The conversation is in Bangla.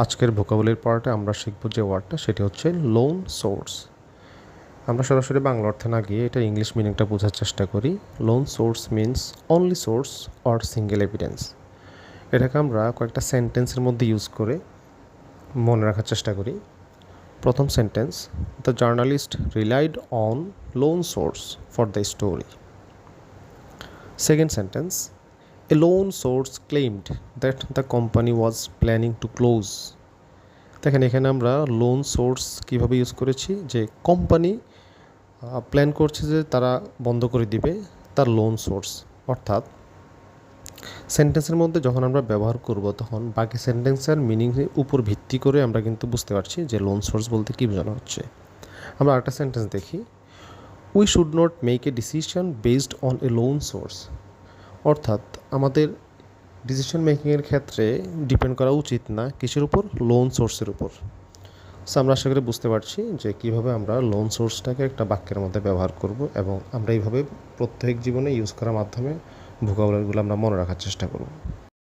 আজকের ভোকাবুলারি পার্টে আমরা শিখব যে ওয়ার্ডটা সেটি হচ্ছে লোন সোর্স। আমরা সরাসরি বাংলা অর্থে না গিয়ে এটা ইংলিশ মিনিংটা বোঝার চেষ্টা করি। Loan source means only source or single evidence. এটাকে আমরা কয়েকটা সেন্টেন্সের মধ্যে ইউজ করে মনে রাখার চেষ্টা করি। প্রথম sentence, the journalist relied on loan source for the story. Second sentence, a loan source claimed that the company was planning to close. দেখেন এখানে আমরা লোন সোর্স কীভাবে ইউজ করেছি, যে কোম্পানি প্ল্যান করছে যে তারা বন্ধ করে দিবে, তার লোন সোর্স। অর্থাৎ সেন্টেন্সের মধ্যে যখন আমরা ব্যবহার করব তখন বাকি সেন্টেন্সের মিনিংয়ের উপর ভিত্তি করে আমরা কিন্তু বুঝতে পারছি যে লোন সোর্স বলতে কী বোঝানো হচ্ছে। আমরা আরেকটা সেন্টেন্স দেখি, we should not make a decision based on a loan source. অর্থাৎ আমাদের ডিসিশন মেকিংয়ের ক্ষেত্রে ডিপেন্ড করা উচিত না কিসের উপর, লোন সোর্সের উপর। সো আমরা আশা করি বুঝতে পারছি যে কীভাবে আমরা লোন সোর্সটাকে একটা বাক্যের মধ্যে ব্যবহার করব, এবং আমরা এইভাবে প্রত্যেক জীবনে ইউজ করার মাধ্যমে ভোকাবুলারিগুলো আমরা মনে রাখার চেষ্টা করব।